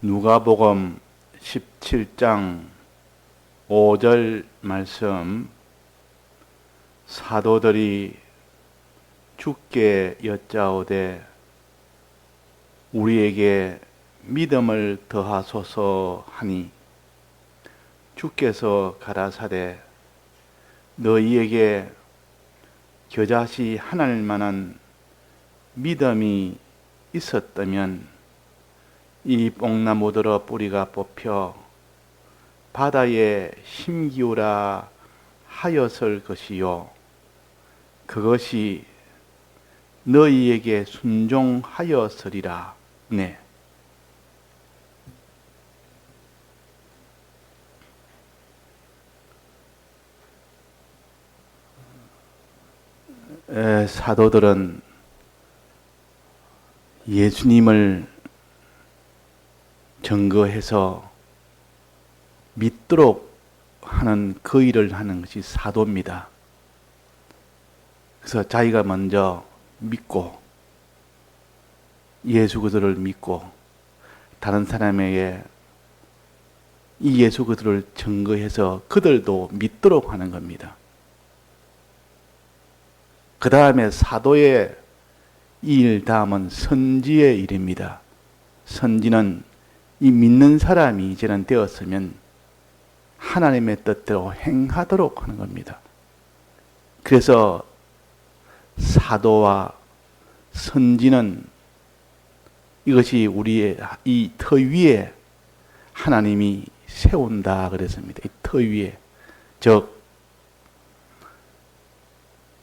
누가복음 17장 5절 말씀, 사도들이 주께 여짜오되 우리에게 믿음을 더하소서 하니 주께서 가라사대 너희에게 겨자씨 하나일 만한 믿음이 있었다면 이 뽕나무들어 뿌리가 뽑혀 바다에 심기우라 하였을 것이요 그것이 너희에게 순종하였으리라. 네. 사도들은 예수님을 증거해서 믿도록 하는 그 일을 하는 것이 사도입니다. 그래서 자기가 먼저 믿고 예수 그리스도를 믿고 다른 사람에게 이 예수 그리스도를 증거해서 그들도 믿도록 하는 겁니다. 그 다음에 사도의 이 일 다음은 선지의 일입니다. 선지는 이 믿는 사람이 이제는 되었으면 하나님의 뜻대로 행하도록 하는 겁니다. 그래서 사도와 선지는 이것이 우리의 이 터 위에 하나님이 세운다 그랬습니다. 이 터 위에, 즉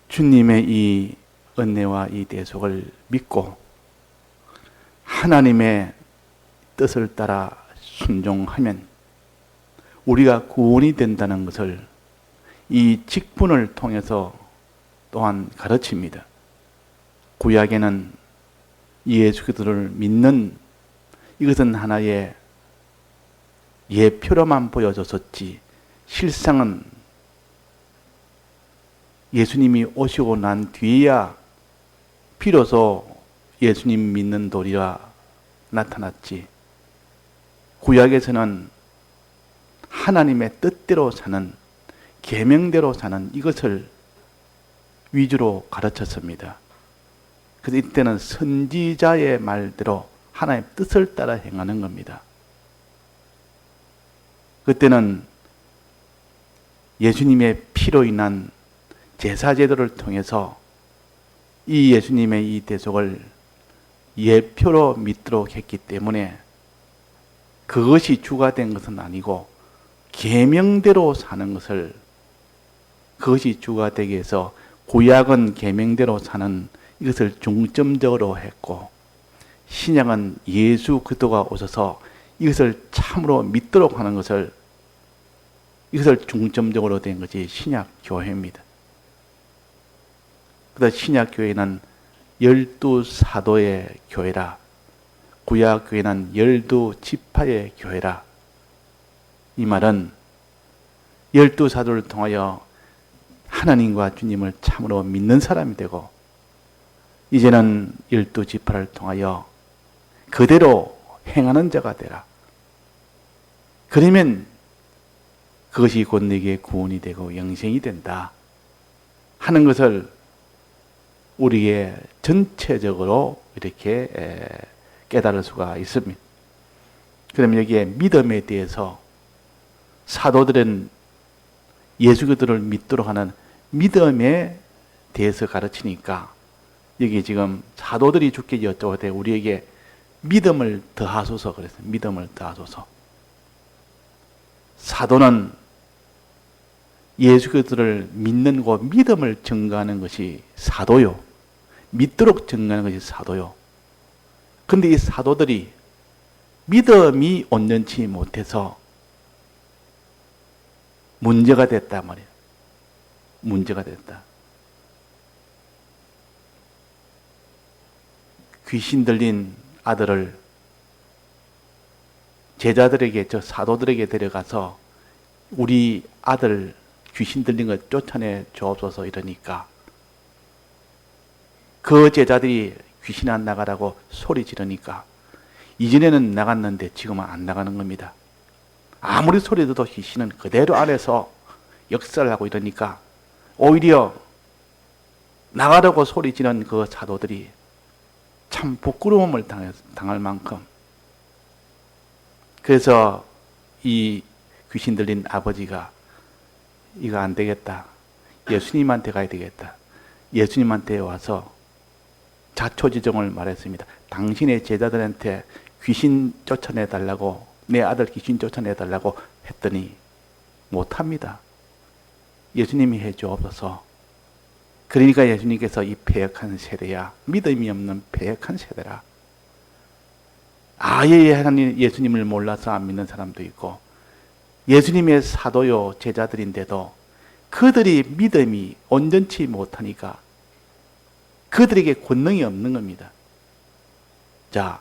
주님의 이 은혜와 이 대속을 믿고 하나님의 뜻을 따라 순종하면 우리가 구원이 된다는 것을 이 직분을 통해서 또한 가르칩니다. 구약에는 예수 그리스도를 믿는 이것은 하나의 예표로만 보여졌었지 실상은 예수님이 오시고 난 뒤에야 비로소 예수님 믿는 도리가 나타났지. 구약에서는 하나님의 뜻대로 사는, 계명대로 사는 이것을 위주로 가르쳤습니다. 그래서 이때는 선지자의 말대로 하나님의 뜻을 따라 행하는 겁니다. 그때는 예수님의 피로 인한 제사제도를 통해서 이 예수님의 이 대속을 예표로 믿도록 했기 때문에 그것이 주가 된 것은 아니고 계명대로 사는 것을 그것이 주가 되게 해서 구약은 계명대로 사는 이것을 중점적으로 했고 신약은 예수 그리스도가 오셔서 이것을 참으로 믿도록 하는 것을 이것을 중점적으로 된 것이 신약 교회입니다. 그래서 신약 교회는 12사도의 교회라, 구약 교회는 12지파의 교회라. 이 말은 12사도를 통하여 하나님과 주님을 참으로 믿는 사람이 되고 이제는 12지파를 통하여 그대로 행하는 자가 되라. 그러면 그것이 곧 네게 구원이 되고 영생이 된다 하는 것을 우리의 전체적으로 이렇게 깨달을 수가 있습니다. 그러면 여기에 믿음에 대해서 사도들은 예수 그리스도를 믿도록 하는 믿음에 대해서 가르치니까 여기 지금 사도들이 주께 여쭤보되 우리에게 믿음을 더하소서 그랬어요. 믿음을 더하소서. 사도는 예수 그리스도를 믿는 것, 믿음을 증거하는 것이 사도요. 믿도록 증거하는 것이 사도요. 그런데 이 사도들이 믿음이 온전치 못해서 문제가 됐단 말이에요. 문제가 됐다. 귀신 들린 아들을 제자들에게, 저 사도들에게 데려가서 우리 아들 귀신 들린 걸 쫓아내 주옵소서 이러니까 그 제자들이 귀신 안 나가라고 소리 지르니까 이전에는 나갔는데 지금은 안 나가는 겁니다. 아무리 소리 들어도 귀신은 그대로 안에서 역사를 하고 이러니까 오히려 나가라고 소리 지른 그 사도들이 참 부끄러움을 당할 만큼, 그래서 이 귀신 들린 아버지가 이거 안 되겠다, 예수님한테 가야 되겠다, 예수님한테 와서 자초지종을 말했습니다. 당신의 제자들한테 귀신 쫓아내달라고, 내 아들 귀신 쫓아내달라고 했더니 못합니다. 예수님이 해주옵소서. 그러니까 예수님께서 이 패역한 세대야, 믿음이 없는 패역한 세대라. 아예 하나님 예수님을 몰라서 안 믿는 사람도 있고, 예수님의 사도요 제자들인데도 그들이 믿음이 온전치 못하니까 그들에게 권능이 없는 겁니다. 자,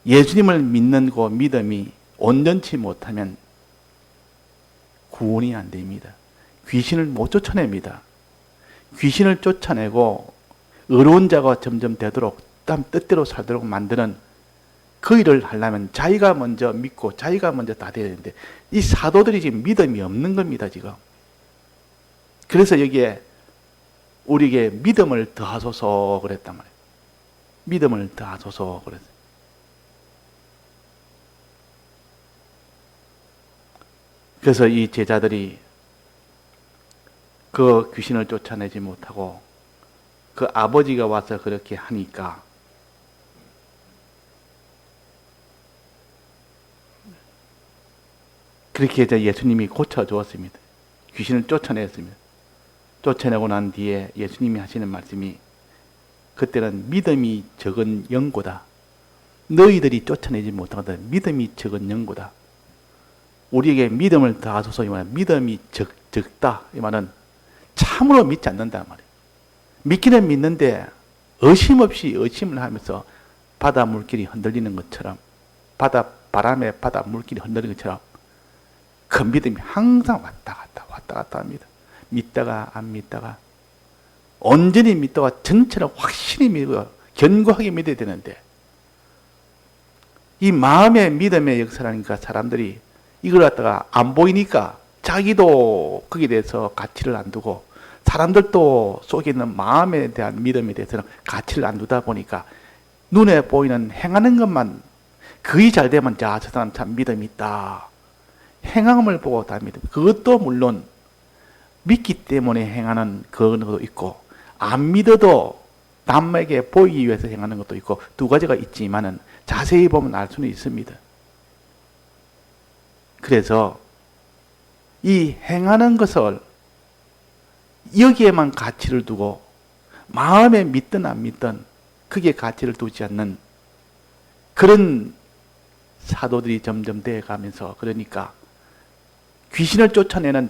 예수님을 믿는 그 믿음이 온전치 못하면 구원이 안 됩니다. 귀신을 못 쫓아냅니다. 귀신을 쫓아내고 의로운 자가 점점 되도록 땀 뜻대로 살도록 만드는 그 일을 하려면 자기가 먼저 믿고 자기가 먼저 다 돼야 되는데, 이 사도들이 지금 믿음이 없는 겁니다, 지금. 그래서 여기에 우리에게 믿음을 더하소서 그랬단 말이에요. 믿음을 더하소서 그랬어요. 그래서 이 제자들이 그 귀신을 쫓아내지 못하고 그 아버지가 와서 그렇게 하니까 그렇게 해서 예수님이 고쳐주었습니다. 귀신을 쫓아냈습니다. 쫓아내고 난 뒤에 예수님이 하시는 말씀이, 그때는 믿음이 적은 영고다. 너희들이 쫓아내지 못하거든 믿음이 적은 영고다. 우리에게 믿음을 더하소서, 이 말은 믿음이 적다, 이 말은 참으로 믿지 않는다 말이에요. 믿기는 믿는데 의심 없이 의심을 하면서 바다 물길이 흔들리는 것처럼, 바람에 바다 물길이 흔들리는 것처럼 그 믿음이 항상 왔다 갔다 합니다. 믿다가 안 믿다가, 온전히 믿다가 전체를 확실히 믿고 견고하게 믿어야 되는데, 이 마음의 믿음의 역사라니까 사람들이 이걸 갖다가 안 보이니까 자기도 거기에 대해서 가치를 안 두고, 사람들도 속에 있는 마음에 대한 믿음에 대해서는 가치를 안 두다 보니까 눈에 보이는 행하는 것만 거의 잘 되면, 자, 저 사람 참 믿음이 있다, 행함을 보고 다 믿음. 그것도 물론 믿기 때문에 행하는 그것도 있고, 안 믿어도 남에게 보이기 위해서 행하는 것도 있고, 두 가지가 있지만은 자세히 보면 알 수는 있습니다. 그래서 이 행하는 것을 여기에만 가치를 두고 마음에 믿든 안 믿든 그게 가치를 두지 않는 그런 사도들이 점점 되어가면서, 그러니까 귀신을 쫓아내는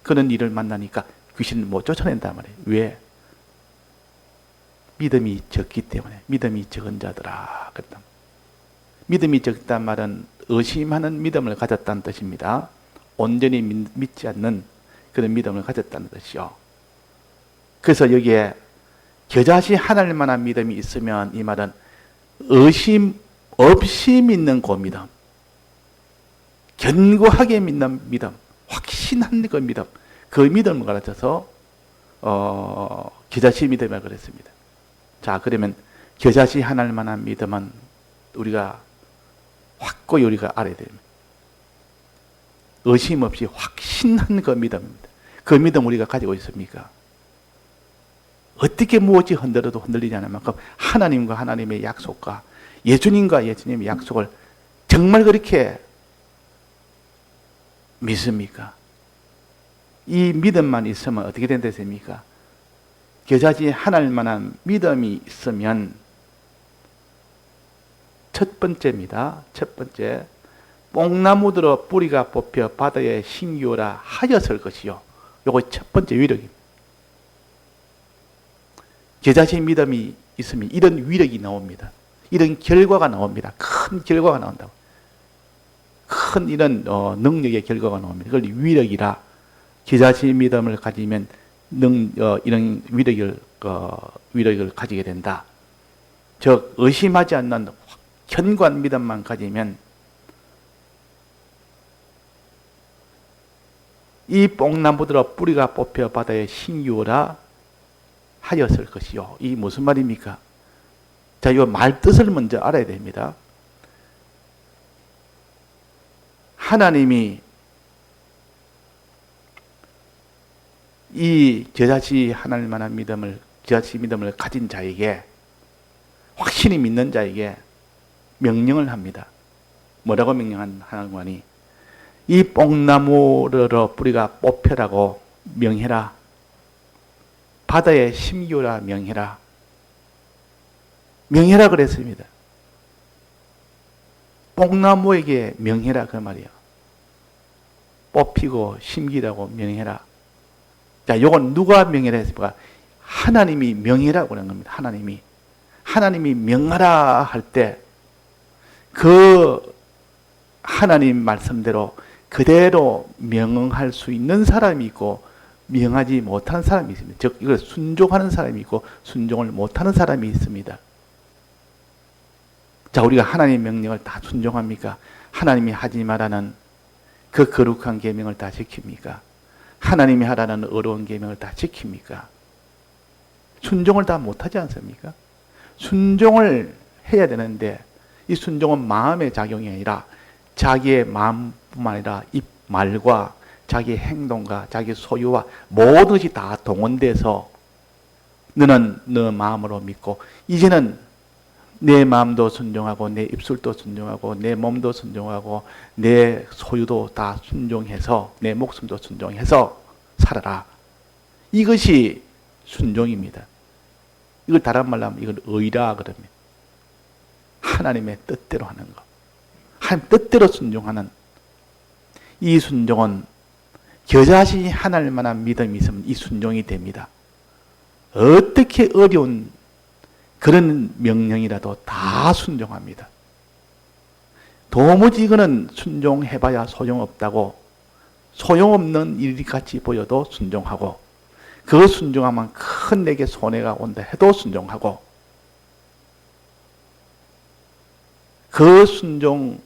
그런 일을 만나니까 귀신을 못 쫓아낸단 말이에요. 왜? 믿음이 적기 때문에. 믿음이 적은 자들아 그랬다. 믿음이 적다는 말은 의심하는 믿음을 가졌다는 뜻입니다. 온전히 믿지 않는 그런 믿음을 가졌다는 뜻이요. 그래서 여기에 겨자씨 하나님만한 믿음이 있으면, 이 말은 의심 없이 믿는 그 믿음, 견고하게 믿는 믿음, 확신한 그 믿음, 그 믿음을 가르쳐서 겨자씨 믿음이라고 그랬습니다. 자, 그러면 겨자씨 하나님만한 믿음은 우리가 확고히 우리가 알아야 됩니다. 의심 없이 확신한 그 믿음입니다. 그 믿음 우리가 가지고 있습니까? 어떻게 무엇이 흔들어도 흔들리지 않을 만큼 하나님과 하나님의 약속과 예수님과 예수님의 약속을 정말 그렇게 믿습니까? 이 믿음만 있으면 어떻게 된다습니까? 겨자씨 하나님만한 믿음이 있으면, 첫 번째입니다. 첫 번째, 뽕나무 들어 뿌리가 뽑혀 바다에 신기오라 하였을 것이요. 요거 첫 번째 위력입니다. 겨자씨 믿음이 있으면 이런 위력이 나옵니다. 이런 결과가 나옵니다. 큰 결과가 나온다고. 큰 이런 능력의 결과가 나옵니다. 그걸 위력이라, 겨자씨 믿음을 가지면 이런 위력을 가지게 된다. 즉 의심하지 않는 견고한 믿음만 가지면 이 뽕나무들아 뿌리가 뽑혀 바다에 심기오라 하였을 것이요. 이 무슨 말입니까? 자, 이 말 뜻을 먼저 알아야 됩니다. 하나님이 이 저자시 하나님 만한 믿음을, 저자시 믿음을 가진 자에게, 확실히 믿는 자에게 명령을 합니다. 뭐라고 명령한 하나님이? 이 뽕나무로 뿌리가 뽑혀라고 명해라. 바다에 심기오라 명해라. 명해라 그랬습니다. 뽕나무에게 명해라 그 말이에요. 뽑히고 심기라고 명해라. 자, 요건 누가 명해라 했습니까? 하나님이 명해라고 하는 겁니다. 하나님이 명하라 할 때 그 하나님 말씀대로 그대로 명응할 수 있는 사람이 있고 명하지 못하는 사람이 있습니다. 즉 이걸 순종하는 사람이 있고 순종을 못하는 사람이 있습니다. 자, 우리가 하나님의 명령을 다 순종합니까? 하나님이 하지 말라는 그 거룩한 계명을 다 지킵니까? 하나님이 하라는 어려운 계명을 다 지킵니까? 순종을 다 못하지 않습니까? 순종을 해야 되는데 이 순종은 마음의 작용이 아니라 자기의 마음뿐만 아니라 입 말과 자기의 행동과 자기의 소유와 모든 것이 다 동원돼서 너는 너 마음으로 믿고 이제는 내 마음도 순종하고 내 입술도 순종하고 내 몸도 순종하고 내 소유도 다 순종해서 내 목숨도 순종해서 살아라. 이것이 순종입니다. 이걸 다른 말로 하면 이걸 의라 그럽니다. 하나님의 뜻대로 하는 것. 하나님 뜻대로 순종하는 이 순종은 겨자씨 하나님 만한 믿음이 있으면 이 순종이 됩니다. 어떻게 어려운 그런 명령이라도 다 순종합니다. 도무지 이거는 순종해봐야 소용없다고 소용없는 일이 같이 보여도 순종하고 그 순종하면 큰 내게 손해가 온다 해도 순종하고 그 순종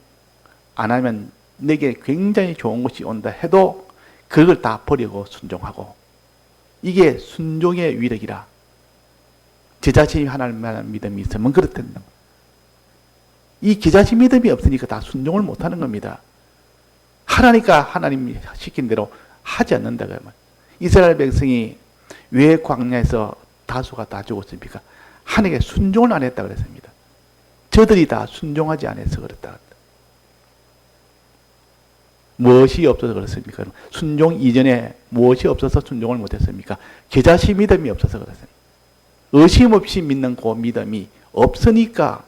안 하면 내게 굉장히 좋은 것이 온다 해도 그걸 다 버리고 순종하고 이게 순종의 위력이라. 제 자신이 하나님만한 믿음이 있으면 그렇다는 겁니다. 이 제자신 믿음이 없으니까 다 순종을 못하는 겁니다. 하라니까 하나님이 시킨 대로 하지 않는다. 이스라엘 백성이 왜 광야에서 다수가 다 죽었습니까? 하나님께 순종을 안 했다 그랬습니다. 저들이 다 순종하지 않아서 그렇다. 무엇이 없어서 그렇습니까? 순종 이전에 무엇이 없어서 순종을 못했습니까? 제자신 믿음이 없어서 그렇습니다. 의심 없이 믿는 그 믿음이 없으니까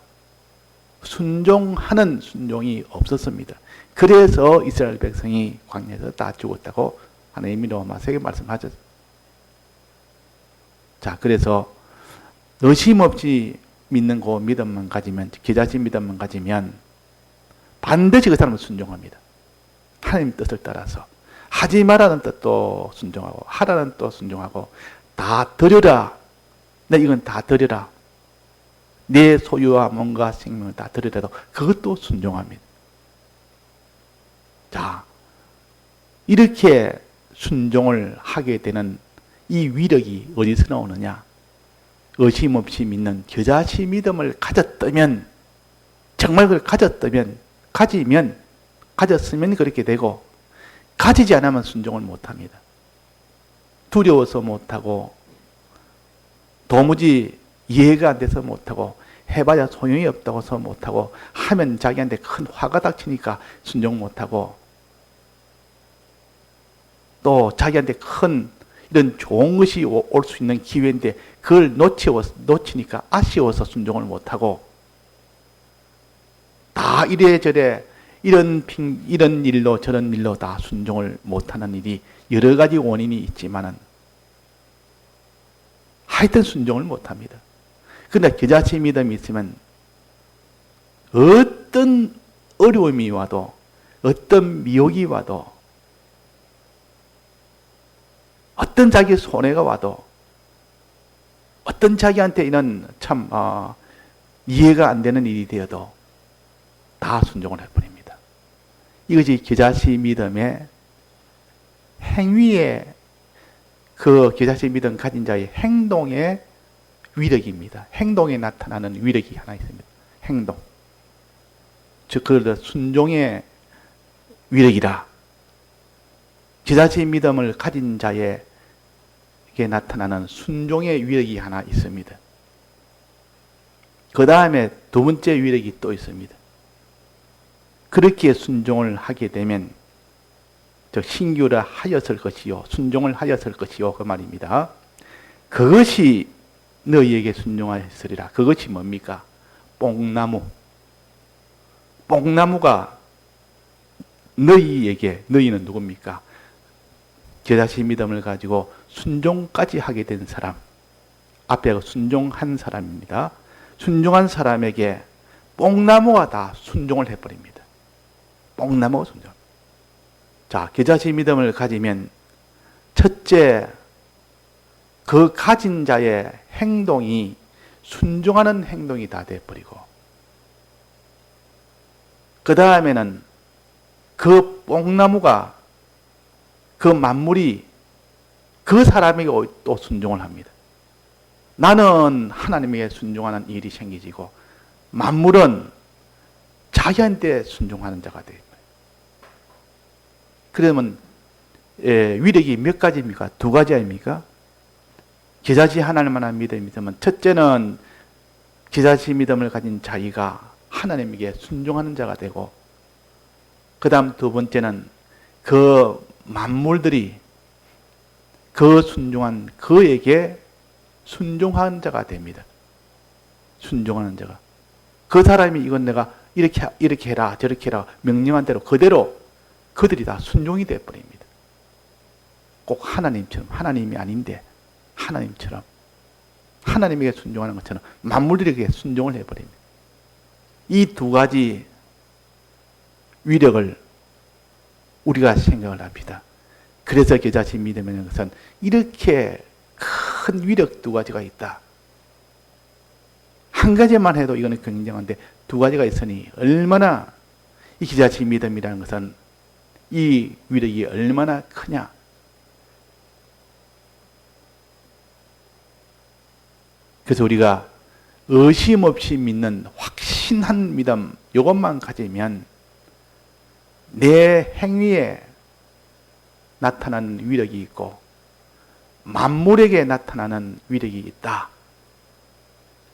순종하는 순종이 없었습니다. 그래서 이스라엘 백성이 광야에서 다 죽었다고 하나님이 로마서에 말씀하셨습니다. 자, 그래서 의심 없이 믿는 그 믿음만 가지면, 기자신 믿음만 가지면 반드시 그 사람은 순종합니다. 하나님 뜻을 따라서 하지 말라는 뜻도 순종하고 하라는 뜻도 순종하고 다 드려라. 네, 이건 다 드려라. 내 소유와 몸과 생명을 다 드리더라도 그것도 순종합니다. 자, 이렇게 순종을 하게 되는 이 위력이 어디서 나오느냐? 의심 없이 믿는 겨자씨 믿음을 가졌다면, 정말 그걸 가졌으면 그렇게 되고, 가지지 않으면 순종을 못합니다. 두려워서 못하고, 도무지 이해가 안 돼서 못하고, 해봐야 소용이 없다고 해서 못하고, 하면 자기한테 큰 화가 닥치니까 순종 못하고, 또 자기한테 큰 이런 좋은 것이 올 수 있는 기회인데 그걸 놓치니까 아쉬워서 순종을 못하고, 다 이래저래 이런 일로 저런 일로 다 순종을 못하는 일이 여러 가지 원인이 있지만은 하여튼 순종을 못합니다. 그런데 겨자씨 믿음이 있으면 어떤 어려움이 와도 어떤 미혹이 와도 어떤 자기 손해가 와도 어떤 자기한테 이런 참 이해가 안 되는 일이 되어도 다 순종을 해버립니다. 이것이 겨자씨 믿음의 행위의 그 겨자씨 믿음 가진 자의 행동의 위력입니다. 행동에 나타나는 위력이 하나 있습니다. 행동. 즉, 그걸 순종의 위력이라. 겨자씨 믿음을 가진 자에게 나타나는 순종의 위력이 하나 있습니다. 그 다음에 두 번째 위력이 또 있습니다. 그렇게 순종을 하게 되면 즉 신규를 하였을 것이요 순종을 하였을 것이요 그 말입니다. 그것이 너희에게 순종하였으리라. 그것이 뭡니까? 뽕나무. 뽕나무가 너희에게, 너희는 누굽니까? 겨자씨 믿음을 가지고 순종까지 하게 된 사람, 앞에 순종한 사람입니다. 순종한 사람에게 뽕나무가 다 순종을 해버립니다. 뽕나무가 순종. 자, 겨자씨 믿음을 가지면 첫째, 그 가진 자의 행동이 순종하는 행동이 다 돼버리고, 그 다음에는 그 뽕나무가, 그 만물이 그 사람에게 또 순종을 합니다. 나는 하나님에게 순종하는 일이 생기지고, 만물은 자기한테 순종하는 자가 돼요. 그러면 위력이 몇 가지입니까? 두 가지 아닙니까? 겨자씨 하나님만한 믿음이 있으면 첫째는 겨자씨 믿음을 가진 자기가 하나님에게 순종하는 자가 되고, 그 다음 두 번째는 그 만물들이 그 순종한 그에게 순종하는 자가 됩니다. 순종하는 자가. 그 사람이 이건 내가 이렇게 해라 저렇게 해라 명령한 대로 그대로 그들이 다 순종이 되어버립니다. 꼭 하나님처럼, 하나님이 아닌데 하나님처럼, 하나님에게 순종하는 것처럼 만물들에게 순종을 해버립니다. 이 두 가지 위력을 우리가 생각을 합니다. 그래서 겨자씨 믿음이라는 것은 이렇게 큰 위력 두 가지가 있다. 한 가지만 해도 이거는 굉장한데 두 가지가 있으니 얼마나 이 겨자씨 믿음이라는 것은 이 위력이 얼마나 크냐. 그래서 우리가 의심 없이 믿는 확신한 믿음, 이것만 가지면 내 행위에 나타나는 위력이 있고 만물에게 나타나는 위력이 있다.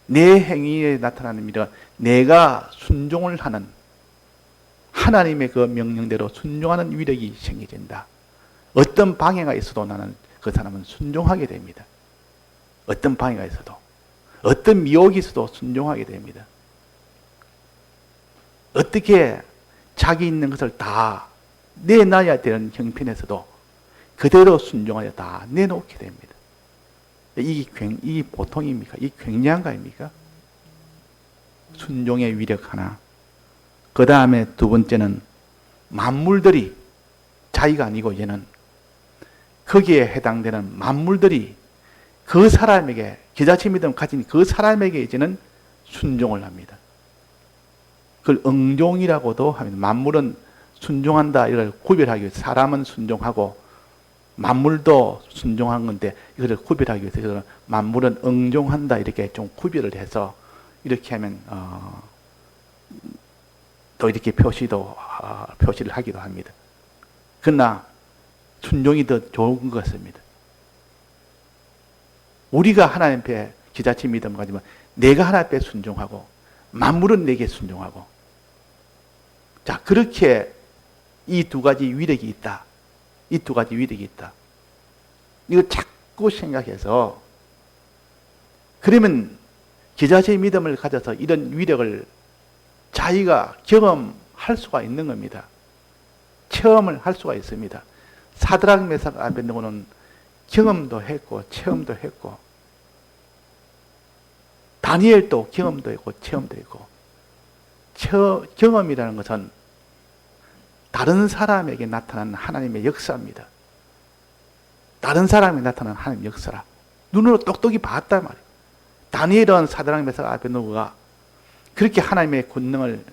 내 행위에 나타나는 위력은 내가 순종을 하는 하나님의 그 명령대로 순종하는 위력이 생겨진다. 어떤 방해가 있어도 나는 그 사람은 순종하게 됩니다. 어떤 방해가 있어도, 어떤 미혹이 있어도 순종하게 됩니다. 어떻게 자기 있는 것을 다 내놔야 되는 형편에서도 그대로 순종하여 다 내놓게 됩니다. 이게 보통입니까? 이 굉장한 거 아닙니까? 순종의 위력 하나. 그 다음에 두 번째는 만물들이, 자기가 아니고 얘는 거기에 해당되는 만물들이 그 사람에게, 겨자씨 믿음을 가진 그 사람에게 이제는 순종을 합니다. 그걸 응종이라고도 합니다. 만물은 순종한다, 이걸 구별하기 위해서 사람은 순종하고 만물도 순종한 건데 이걸 구별하기 위해서 만물은 응종한다 이렇게 좀 구별을 해서 이렇게 하면 또 이렇게 표시를 하기도 합니다. 그러나 순종이 더 좋은 것 같습니다. 우리가 하나님 앞에 겨자씨 믿음 가지면 내가 하나님 앞에 순종하고 만물은 내게 순종하고, 자, 그렇게 이 두 가지 위력이 있다. 이 두 가지 위력이 있다. 이걸 자꾸 생각해서, 그러면 겨자씨 믿음을 가져서 이런 위력을 자기가 경험할 수가 있는 겁니다. 체험을 할 수가 있습니다. 사드락 메삭 아벳네고는 경험도 했고 체험도 했고, 다니엘도 경험도 했고 체험도 했고. 경험이라는 것은 다른 사람에게 나타나는 하나님의 역사입니다. 다른 사람에게 나타나는 하나님의 역사라. 눈으로 똑똑히 봤단 말이에요. 다니엘은 사드락 메삭 아벳네고가 그렇게 하나님의 권능을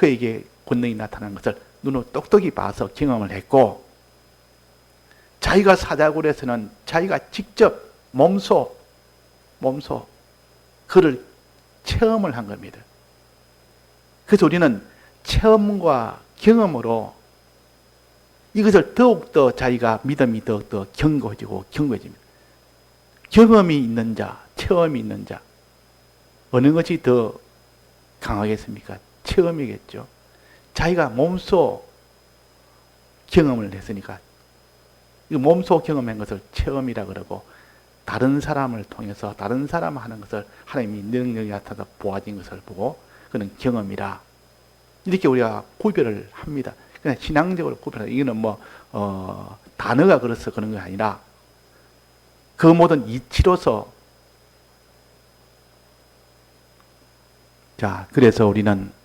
그에게 권능이 나타난 것을 눈으로 똑똑히 봐서 경험을 했고, 자기가 사자굴에서는 자기가 직접 몸소 그를 체험을 한 겁니다. 그래서 우리는 체험과 경험으로 이것을 더욱더 자기가 믿음이 더욱더 견고해집니다. 경험이 있는 자, 체험이 있는 자, 어느 것이 더 강하겠습니까? 체험이겠죠. 자기가 몸소 경험을 했으니까, 이 몸소 경험한 것을 체험이라 그러고, 다른 사람을 통해서 다른 사람 하는 것을 하나님이 능력이 나타나서 보아진 것을 보고 그는 경험이라, 이렇게 우리가 구별을 합니다. 그냥 신앙적으로 구별하는, 이거는 단어가 그래서 그런 게 아니라 그 모든 이치로서. 자, 그래서 우리는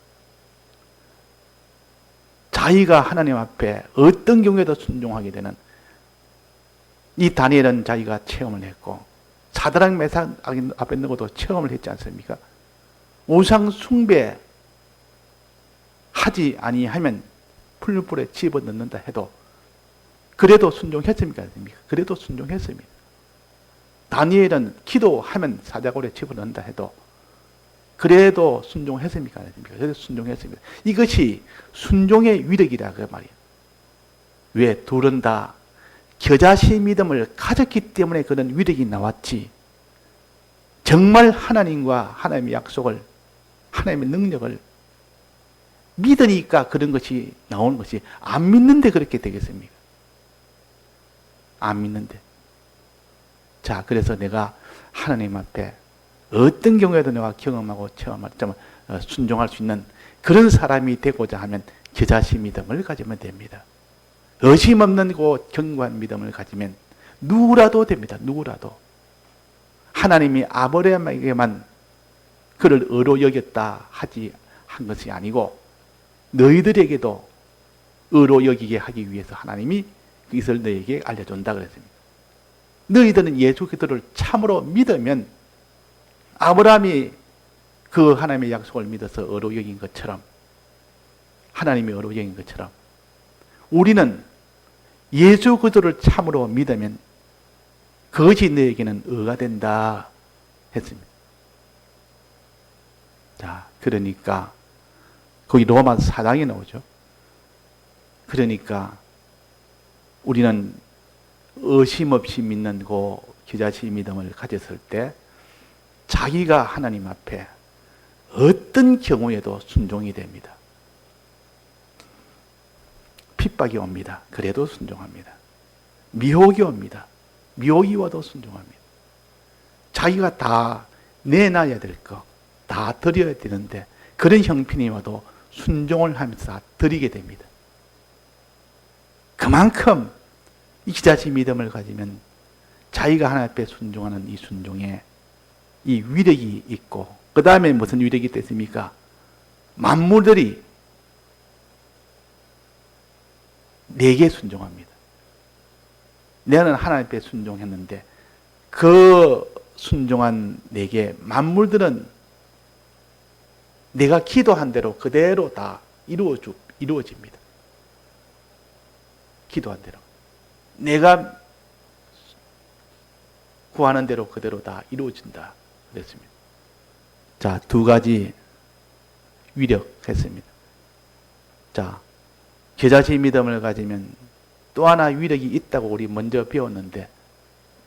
자기가 하나님 앞에 어떤 경우에도 순종하게 되는, 이 다니엘은 자기가 체험을 했고, 사드락 메삭 아벤느고도 체험을 했지 않습니까? 우상 숭배 하지 아니하면 풀불에 집어넣는다 해도 그래도 순종했습니까? 그래도 순종했습니다. 다니엘은 기도하면 사자굴에 집어넣는다 해도 그래도 순종했습니까? 그래도 순종했습니다. 이것이 순종의 위력이라 그 말이에요. 왜? 둘은 다 겨자씨 믿음을 가졌기 때문에 그런 위력이 나왔지, 정말 하나님과 하나님의 약속을, 하나님의 능력을 믿으니까 그런 것이 나오는 것이, 안 믿는데 그렇게 되겠습니까? 안 믿는데. 자, 그래서 내가 하나님 앞에 어떤 경우에도 내가 경험하고 체험할 때 순종할 수 있는 그런 사람이 되고자 하면 겨자씨 믿음을 가지면 됩니다. 의심 없는 견고한 믿음을 가지면 누구라도 됩니다. 누구라도. 하나님이 아브라함에게만 그를 의로 여겼다 한 것이 아니고, 너희들에게도 의로 여기게 하기 위해서 하나님이 이것을 너희에게 알려준다 그랬습니다. 너희들은 예수 그리스도를 참으로 믿으면 아브라함이 그 하나님의 약속을 믿어서 의로 여긴 것처럼, 하나님이 의로 여긴 것처럼 우리는 예수 그리스도를 참으로 믿으면 그것이 너에게는 의가 된다 했습니다. 자, 그러니까 거기 로마 4장에 나오죠. 그러니까 우리는 의심 없이 믿는 그 겨자씨 믿음을 가졌을 때 자기가 하나님 앞에 어떤 경우에도 순종이 됩니다. 핍박이 옵니다. 그래도 순종합니다. 미혹이 옵니다. 미혹이 와도 순종합니다. 자기가 다 내놔야 될 거, 다 드려야 되는데 그런 형편이 와도 순종을 하면서 다 드리게 됩니다. 그만큼 이 겨자씨 믿음을 가지면 자기가 하나님 앞에 순종하는 이 순종에 이 위력이 있고, 그 다음에 무슨 위력이 됐습니까? 만물들이 내게 순종합니다. 내는 하나님 앞에 순종했는데 그 순종한 내게 만물들은 내가 기도한 대로 그대로 다 이루어집니다. 기도한 대로. 내가 구하는 대로 그대로 다 이루어진다 그랬습니다. 자, 두 가지 위력했습니다. 자, 겨자씨 믿음을 가지면 또 하나 위력이 있다고 우리 먼저 배웠는데,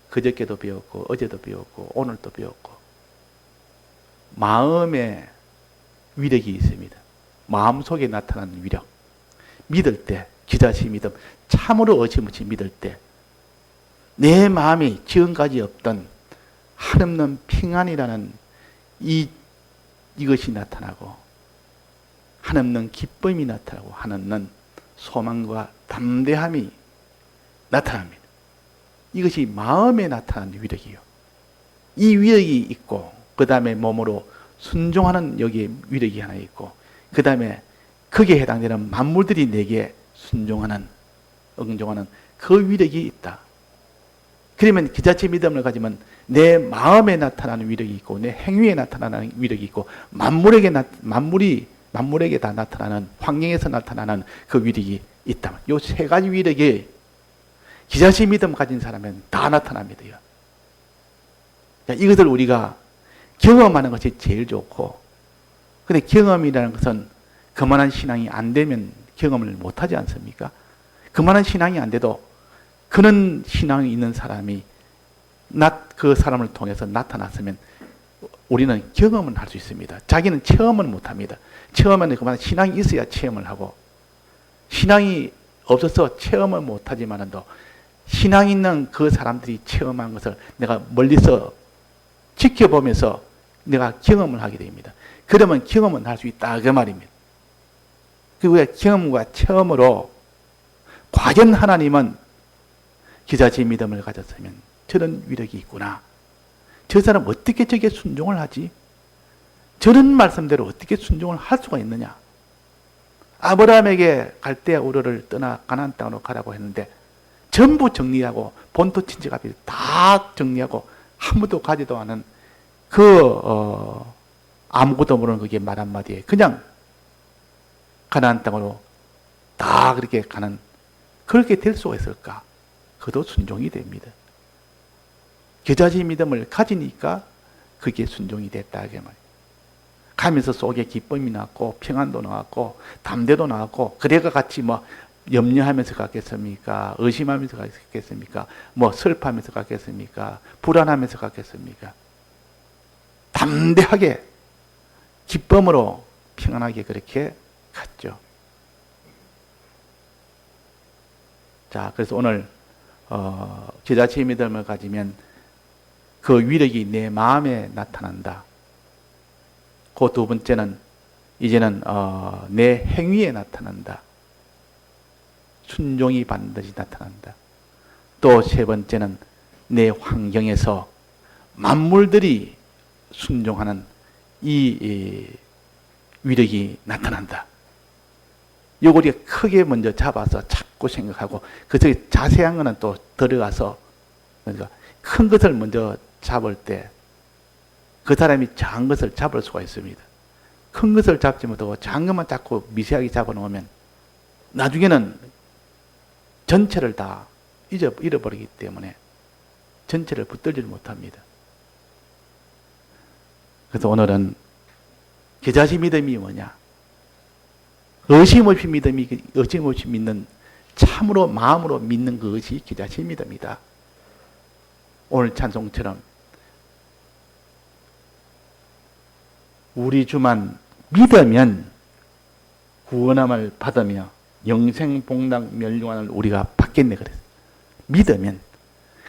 그저께도 배웠고 어제도 배웠고 오늘도 배웠고, 마음의 위력이 있습니다. 마음속에 나타나는 위력. 믿을 때, 겨자씨 믿음, 참으로 의심 없이 믿을 때 내 마음이 지금까지 없던 한없는 평안이라는 이것이 나타나고, 한없는 기쁨이 나타나고, 한없는 소망과 담대함이 나타납니다. 이것이 마음에 나타나는 위력이요. 이 위력이 있고, 그 다음에 몸으로 순종하는 여기에 위력이 하나 있고, 그 다음에 거기에 해당되는 만물들이 내게 순종하는, 응종하는 그 위력이 있다. 그러면 겨자씨 믿음을 가지면 내 마음에 나타나는 위력이 있고, 내 행위에 나타나는 위력이 있고, 만물이 만물에게 다 나타나는, 환경에서 나타나는 그 위력이 있다. 요 세 가지 위력이 기자시 믿음 가진 사람은 다 나타납니다. 이것을 우리가 경험하는 것이 제일 좋고, 근데 경험이라는 것은 그만한 신앙이 안 되면 경험을 못하지 않습니까? 그만한 신앙이 안 돼도 그런 신앙이 있는 사람이 그 사람을 통해서 나타났으면 우리는 경험은 할 수 있습니다. 자기는 체험은 못합니다. 처음에는 그만한 신앙이 있어야 체험을 하고, 신앙이 없어서 체험을 못하지만도 신앙 있는 그 사람들이 체험한 것을 내가 멀리서 지켜보면서 내가 경험을 하게 됩니다. 그러면 경험은 할 수 있다 그 말입니다. 그 경험과 체험으로 과연 하나님은 기자지 믿음을 가졌으면 저런 위력이 있구나. 저 사람 어떻게 저게 순종을 하지? 저런 말씀대로 어떻게 순종을 할 수가 있느냐? 아브라함에게 갈대아 우르를 떠나 가나안 땅으로 가라고 했는데 전부 정리하고 본토 친척아비 다 정리하고 한 번도 가지도 않은 아무것도 모르는 그게 말 한마디에 그냥 가나안 땅으로 다 그렇게 가는, 그렇게 될 수가 있을까? 그도 순종이 됩니다. 겨자씨 믿음을 가지니까 그게 순종이 됐다 그 말이에요. 가면서 속에 기쁨이 나왔고 평안도 나왔고 담대도 나왔고, 그래가 같이 염려하면서 갔겠습니까? 의심하면서 갔겠습니까? 슬퍼하면서 갔겠습니까? 불안하면서 갔겠습니까? 담대하게 기쁨으로 평안하게 그렇게 갔죠. 자, 그래서 오늘 겨자씨 믿음을 가지면 그 위력이 내 마음에 나타난다. 그 두 번째는 이제는 내 행위에 나타난다. 순종이 반드시 나타난다. 또 세 번째는 내 환경에서 만물들이 순종하는 이 위력이 나타난다. 이거 우리가 크게 먼저 잡아서 자꾸 생각하고, 그 속에 자세한 거는 또 들어가서, 그러니까 큰 것을 먼저 잡을 때 그 사람이 작은 것을 잡을 수가 있습니다. 큰 것을 잡지 못하고 작은 것만 자꾸 미세하게 잡아놓으면 나중에는 전체를 다 잃어버리기 때문에 전체를 붙들지 못합니다. 그래서 오늘은 겨자씨 믿음이 뭐냐? 의심 없이 믿는, 참으로 마음으로 믿는 그것이 겨자씨 믿음이다. 오늘 찬송처럼 우리 주만 믿으면 구원함을 받으며 영생복락 멸류관을 우리가 받겠네 그랬어요. 믿으면.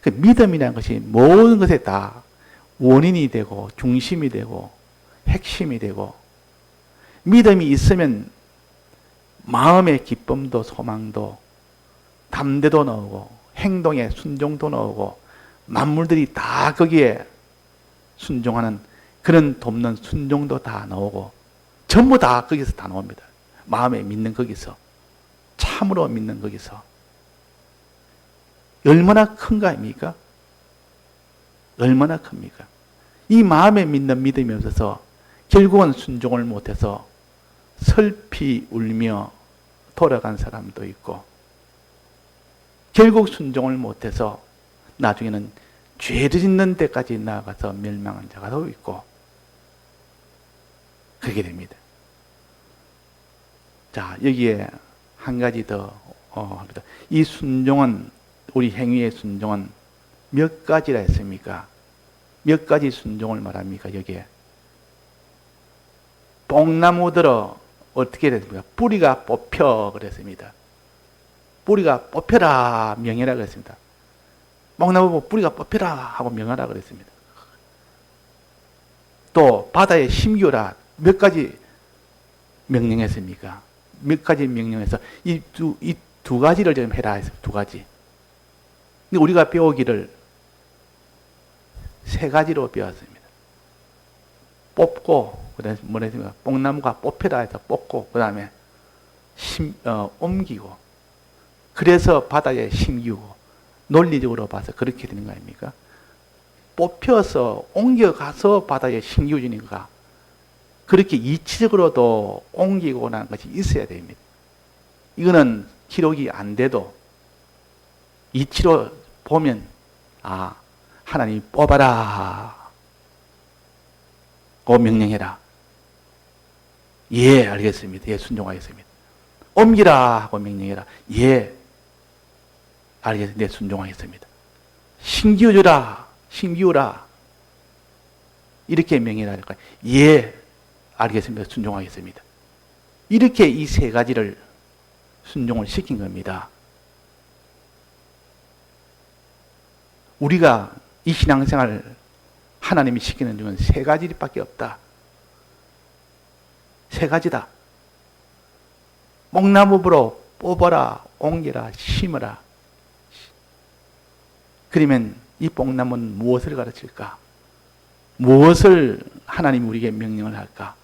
그 믿음이라는 것이 모든 것에 다 원인이 되고 중심이 되고 핵심이 되고, 믿음이 있으면 마음의 기쁨도 소망도 담대도 나오고 행동에 순종도 나오고 만물들이 다 거기에 순종하는 그런 돕는 순종도 다 나오고 전부 다 거기서 다 나옵니다. 마음에 믿는 거기서, 참으로 믿는 거기서. 얼마나 큰가 아닙니까? 얼마나 큽니까? 이 마음에 믿는 믿음이 없어서 결국은 순종을 못해서 슬피 울며 돌아간 사람도 있고, 결국 순종을 못해서 나중에는 죄를 짓는 데까지 나아가서 멸망한 자가 더 있고, 그렇게 됩니다. 자, 여기에 한 가지 더 합니다. 이 순종은, 우리 행위의 순종은 몇 가지라 했습니까? 몇 가지 순종을 말합니까? 여기에 뽕나무들어 어떻게 됐습니까? 뿌리가 뽑혀 그랬습니다. 뿌리가 뽑혀라 명해라 그랬습니다. 뽕나무 뿌리가 뽑혀라 하고 명하라 그랬습니다. 또 바다에 심기어라 몇 가지 명령했습니까? 몇 가지 명령해서 이 두 가지를 좀 해라 했습니다. 두 가지. 근데 우리가 배우기를 세 가지로 배웠습니다. 뽑고, 그다음에 뭐라 했습니까? 뽕나무가 뽑혀라 해서 뽑고, 그 다음에 옮기고, 그래서 바다에 심기고, 논리적으로 봐서 그렇게 되는 거 아닙니까? 뽑혀서 옮겨가서 바다에 심기워지는가? 그렇게 이치적으로도 옮기고 난 것이 있어야 됩니다. 이거는 기록이 안 돼도 이치로 보면 하나님이 뽑아라 고 명령해라. 예, 알겠습니다. 예, 순종하겠습니다. 옮기라 하고 명령해라. 예, 알겠습니다. 네, 순종하겠습니다. 신기우주라, 신기우라. 이렇게 명령을 할까요? 예, 알겠습니다. 순종하겠습니다. 이렇게 이 세 가지를 순종을 시킨 겁니다. 우리가 이 신앙생활을 하나님이 시키는 중은 세 가지밖에 없다. 세 가지다. 뽕나무부로 뽑아라, 옮겨라, 심어라. 그러면 이 뽕나무는 무엇을 가르칠까? 무엇을 하나님이 우리에게 명령을 할까?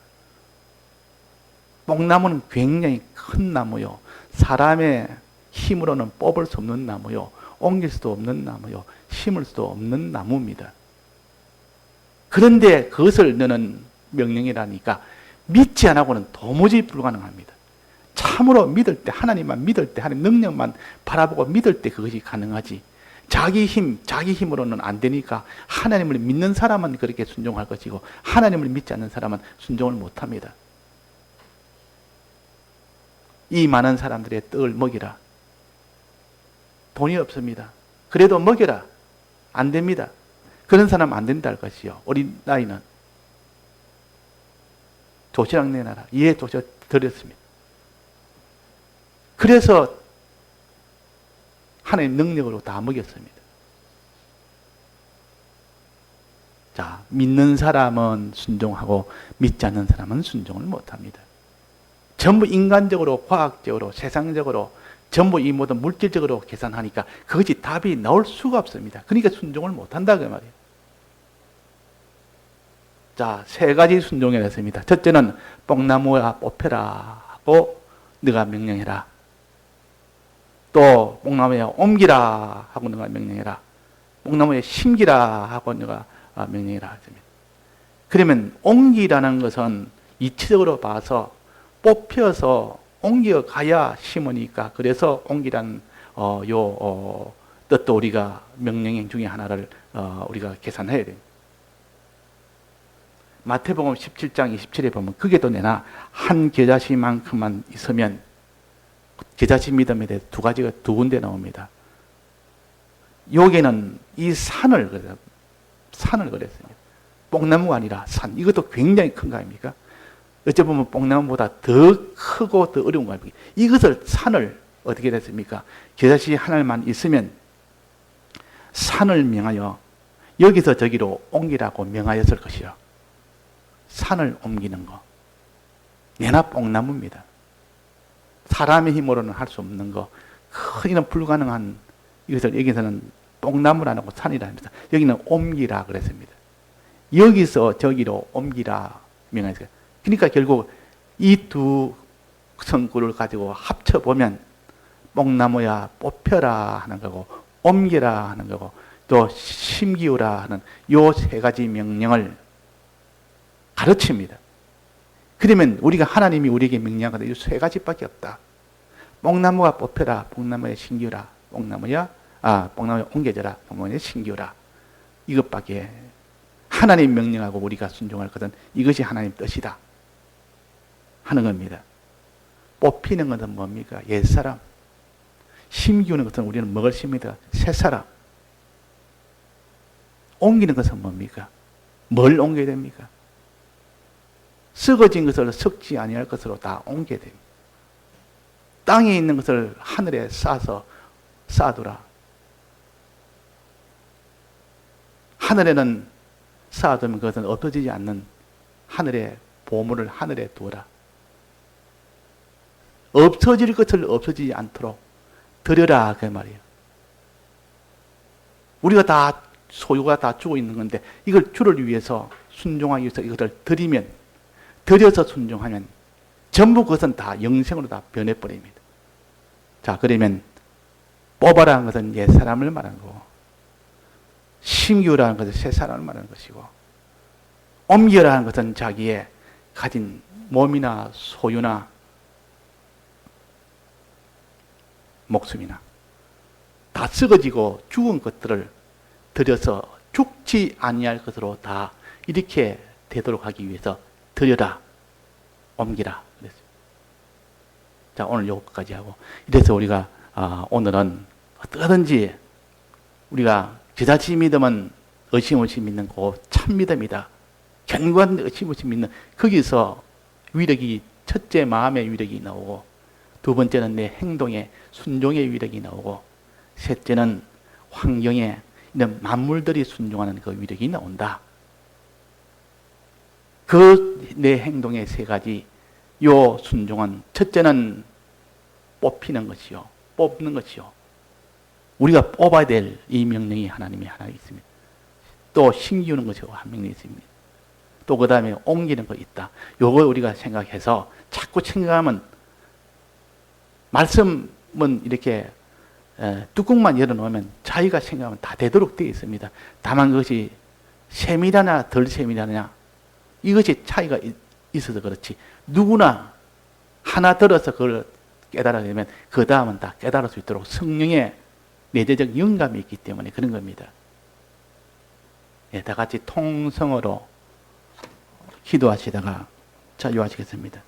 뽕나무는 굉장히 큰 나무요. 사람의 힘으로는 뽑을 수 없는 나무요. 옮길 수도 없는 나무요. 심을 수도 없는 나무입니다. 그런데 그것을 너는 명령이라니까 믿지 않고는 도무지 불가능합니다. 참으로 믿을 때, 하나님만 믿을 때, 하나님 능력만 바라보고 믿을 때 그것이 가능하지. 자기 힘으로는 안 되니까 하나님을 믿는 사람은 그렇게 순종할 것이고 하나님을 믿지 않는 사람은 순종을 못 합니다. 이 많은 사람들의 떡을 먹이라. 돈이 없습니다. 그래도 먹여라. 안 됩니다. 그런 사람 안 된다 할 것이요. 어린 나이는 도시락 내놔라. 예, 도시락 드렸습니다. 그래서 하나님 능력으로 다 먹였습니다. 자, 믿는 사람은 순종하고 믿지 않는 사람은 순종을 못합니다. 전부 인간적으로, 과학적으로, 세상적으로 전부 이 모든 물질적으로 계산하니까 그것이 답이 나올 수가 없습니다. 그러니까 순종을 못한다 그 말이에요. 자, 세 가지 순종을 했습니다. 첫째는 뽕나무야 뽑혀라 하고 네가 명령해라. 또 뽕나무에 옮기라 하고 네가 명령해라. 뽕나무에 심기라 하고 네가 명령해라 했습니다. 그러면 옮기라는 것은 이치적으로 봐서 뽑혀서 옮겨가야 심으니까 그래서 옮기란 뜻도 우리가 명령행 중에 하나를 우리가 계산해야 돼요. 마태복음 17장 27에 보면 그게도 내나 한 겨자씨만큼만 있으면 겨자씨 믿음에 대해 두 군데 나옵니다. 여기는 이 산을 그랬습니다. 뽕나무가 아니라 산. 이것도 굉장히 큰 거 아닙니까? 어찌 보면 뽕나무보다 더 크고 더 어려운 거 아닙니까? 이것을 산을 어떻게 됐습니까? 겨자씨 하나만 있으면 산을 명하여 여기서 저기로 옮기라고 명하였을 것이요. 산을 옮기는 거. 내나 뽕나무입니다. 사람의 힘으로는 할 수 없는 거. 크기는 불가능한 이것을 여기서는 뽕나무라 하고 산이라 합니다. 여기는 옮기라 그랬습니다. 여기서 저기로 옮기라 명하였어요. 그러니까 결국 이 두 성구를 가지고 합쳐보면 뽕나무야 뽑혀라 하는 거고 옮겨라 하는 거고 또 심기우라 하는 요 세 가지 명령을 가르칩니다. 그러면 우리가 하나님이 우리에게 명령하는 이 세 가지밖에 없다. 뽕나무가 뽑혀라, 뽕나무에 심기우라, 뽕나무에 옮겨져라, 뽕나무에 심기우라. 이것밖에 하나님 명령하고 우리가 순종할 것은 이것이 하나님 뜻이다 하는 겁니다. 뽑히는 것은 뭡니까? 옛사람. 심기우는 것은 우리는 먹을 심입니다. 새사람. 옮기는 것은 뭡니까? 뭘 옮겨야 됩니까? 썩어진 것을 썩지 아니할 것으로 다 옮겨야 됩니다. 땅에 있는 것을 하늘에 쌓아두라. 하늘에는 쌓아두면 그것은 없어지지 않는 하늘의 보물을 하늘에 두어라. 없어질 것을 없어지지 않도록 드려라 그 말이에요. 우리가 다 소유가 다 주고 있는 건데 이걸 주를 위해서 순종하기 위해서 이것을 드려서 순종하면 전부 그것은 다 영생으로 다 변해버립니다. 자, 그러면 뽑아라는 것은 옛 사람을 말하는 거고 심기우라는 것은 새 사람을 말하는 것이고 옮겨라는 것은 자기의 가진 몸이나 소유나 목숨이나 다 썩어지고 죽은 것들을 들여서 죽지 아니할 것으로 다 이렇게 되도록 하기 위해서 들여다 옮기라 그랬어요. 자, 오늘 요거까지 하고, 이래서 우리가 오늘은 어떠든지 우리가 지자치 믿음은 의심 없이 믿는 그 참 믿음이다. 견고한 의심 없이 믿는, 거기서 위력이, 첫째 마음의 위력이 나오고, 두 번째는 내 행동의 순종의 위력이 나오고, 셋째는 환경에 이런 만물들이 순종하는 그 위력이 나온다. 그 내 행동의 세 가지, 요 순종은 첫째는 뽑히는 것이요, 뽑는 것이요. 우리가 뽑아야 될 이 명령이 하나님의 하나 있습니다. 또 심기우는 것이 한 명이 있습니다. 또 그 다음에 옮기는 거 있다. 요걸 우리가 생각해서 자꾸 생각하면, 말씀은 이렇게 뚜껑만 열어놓으면 자기가 생각하면 다 되도록 되어 있습니다. 다만 그것이 세밀하냐 덜 세밀하냐, 이것이 차이가 있어서 그렇지, 누구나 하나 들어서 그걸 깨달아야 되면 그 다음은 다 깨달을 수 있도록 성령의 내재적 영감이 있기 때문에 그런 겁니다. 예, 다 같이 통성으로 기도하시다가 자유하시겠습니다.